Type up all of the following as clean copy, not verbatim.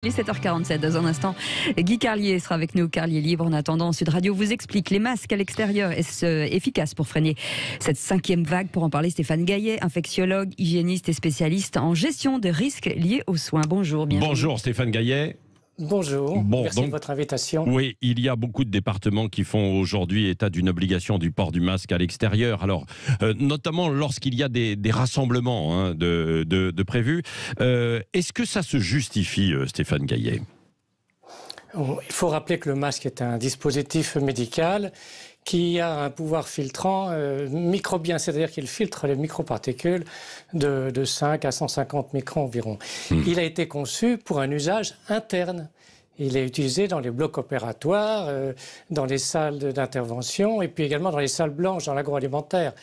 Il est 7h47, dans un instant, Guy Carlier sera avec nous, Carlier Libre. En attendant, Sud Radio vous explique les masques à l'extérieur. Est-ce efficace pour freiner cette 5e vague? Pour en parler, Stéphane Gaillet, infectiologue, hygiéniste et spécialiste en gestion de risques liés aux soins. Bonjour, bienvenue. Bonjour Stéphane Gaillet. Bonjour, merci de votre invitation. Oui, il y a beaucoup de départements qui font aujourd'hui état d'une obligation du port du masque à l'extérieur. Alors, notamment lorsqu'il y a des rassemblements de prévus. Est-ce que ça se justifie, Stéphane Gaillet? Il faut rappeler que le masque est un dispositif médical qui a un pouvoir filtrant microbien, c'est-à-dire qu'il filtre les microparticules de 5 à 150 microns environ. Il a été conçu pour un usage interne. Il est utilisé dans les blocs opératoires, dans les salles d'intervention et puis également dans les salles blanches, dans l'agroalimentaire.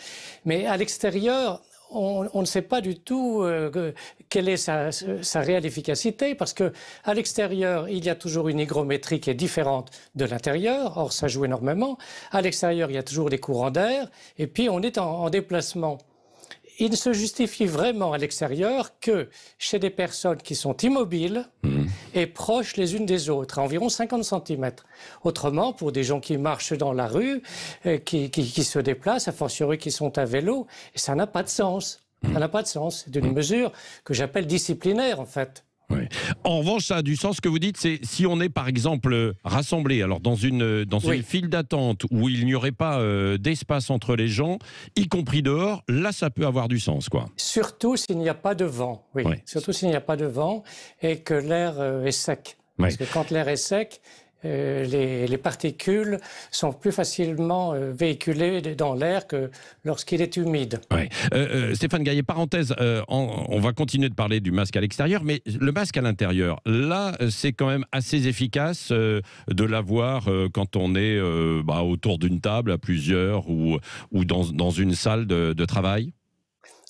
Mais à l'extérieur, on ne sait pas du tout quelle est sa réelle efficacité, parce que à l'extérieur, il y a toujours une hygrométrie qui est différente de l'intérieur. Or, ça joue énormément. À l'extérieur, il y a toujours des courants d'air. Et puis, on est en déplacement. Il ne se justifie vraiment à l'extérieur que chez des personnes qui sont immobiles et proches les unes des autres, à environ 50 cm. Autrement, pour des gens qui marchent dans la rue, qui se déplacent, a fortiori qui sont à vélo, ça n'a pas de sens. Ça n'a pas de sens. C'est une mesure que j'appelle disciplinaire, en fait. Oui. En revanche, ça a du sens. Ce que vous dites, c'est si on est par exemple rassemblé, alors dans une file d'attente où il n'y aurait pas d'espace entre les gens, y compris dehors, là ça peut avoir du sens, quoi. Surtout s'il n'y a pas de vent, oui. Surtout s'il n'y a pas de vent et que l'air est sec. Parce que quand l'air est sec, les particules sont plus facilement véhiculées dans l'air que lorsqu'il est humide. Oui. Stéphane Gaillet, parenthèse, on va continuer de parler du masque à l'extérieur, mais le masque à l'intérieur, là, c'est quand même assez efficace de l'avoir quand on est autour d'une table à plusieurs ou dans une salle de travail?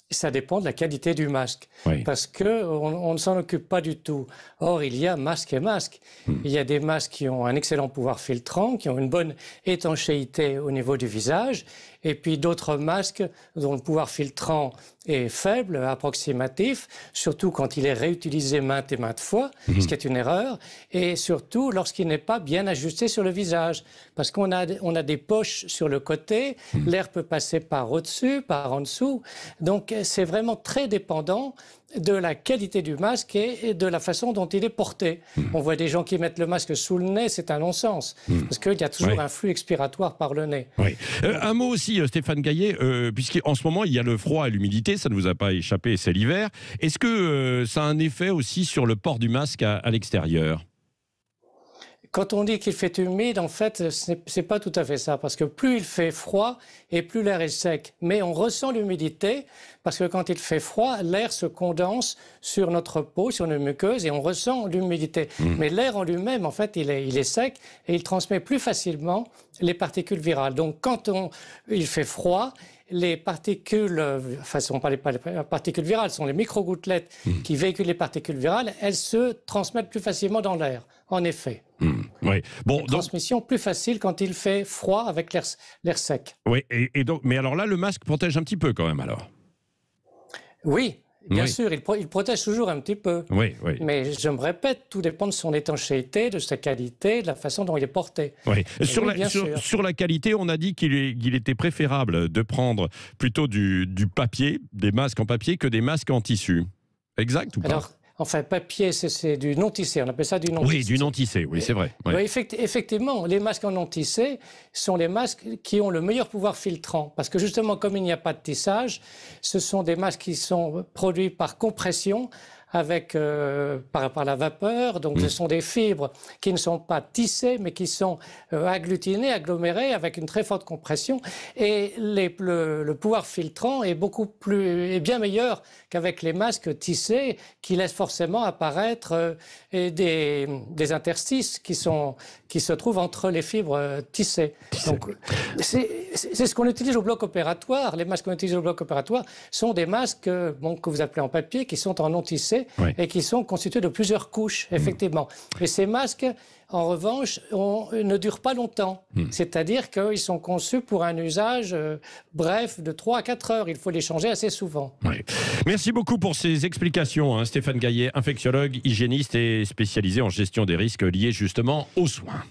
Ça dépend de la qualité du masque, parce qu'on ne s'en occupe pas du tout. Or, il y a masque et masque. Il y a des masques qui ont un excellent pouvoir filtrant, qui ont une bonne étanchéité au niveau du visage, et puis d'autres masques dont le pouvoir filtrant est faible, approximatif, surtout quand il est réutilisé maintes et maintes fois, ce qui est une erreur, et surtout lorsqu'il n'est pas bien ajusté sur le visage, parce qu'on a des poches sur le côté, l'air peut passer par au-dessus, par en dessous, donc c'est vraiment très dépendant de la qualité du masque et de la façon dont il est porté. On voit des gens qui mettent le masque sous le nez, c'est un non-sens, parce qu'il y a toujours un flux expiratoire par le nez. Un mot aussi, Stéphane Gaillet, puisqu'en ce moment il y a le froid et l'humidité, ça ne vous a pas échappé, c'est l'hiver. Est-ce que ça a un effet aussi sur le port du masque à l'extérieur ? Quand on dit qu'il fait humide, en fait, c'est pas tout à fait ça, parce que plus il fait froid et plus l'air est sec. Mais on ressent l'humidité, parce que quand il fait froid, l'air se condense sur notre peau, sur nos muqueuses, et on ressent l'humidité. Mais l'air en lui-même, en fait, il est sec et il transmet plus facilement les particules virales. Donc, quand il fait froid, les particules, enfin ce ne sont pas les particules virales, ce sont les micro-gouttelettes qui véhiculent les particules virales, elles se transmettent plus facilement dans l'air, en effet. Transmission plus facile quand il fait froid avec l'air sec. Oui, mais alors là, le masque protège un petit peu quand même, alors? Oui. Bien sûr, il protège toujours un petit peu. Mais je me répète, tout dépend de son étanchéité, de sa qualité, de la façon dont il est porté. Sur la qualité, on a dit qu'il était préférable de prendre plutôt du papier, des masques en papier, que des masques en tissu. Exact ou pas? Alors, enfin, papier, c'est du non-tissé, on appelle ça du non-tissé. Oui, du non-tissé, oui, c'est vrai. Effectivement, les masques en non-tissé sont les masques qui ont le meilleur pouvoir filtrant. Parce que justement, comme il n'y a pas de tissage, ce sont des masques qui sont produits par compression, par la vapeur. Donc, ce sont des fibres qui ne sont pas tissées, mais qui sont agglutinées, agglomérées, avec une très forte compression. Et le pouvoir filtrant est bien meilleur qu'avec les masques tissés, qui laissent forcément apparaître des interstices qui se trouvent entre les fibres tissées. Donc, c'est ce qu'on utilise au bloc opératoire. Les masques qu'on utilise au bloc opératoire sont des masques que vous appelez en papier, qui sont en non tissé, Oui. et qui sont constitués de plusieurs couches, effectivement. Mais ces masques, en revanche, ne durent pas longtemps. C'est-à-dire qu'ils sont conçus pour un usage bref de 3 à 4 heures. Il faut les changer assez souvent. Oui. Merci beaucoup pour ces explications, Stéphane Gaillet, infectiologue, hygiéniste et spécialisé en gestion des risques liés justement aux soins.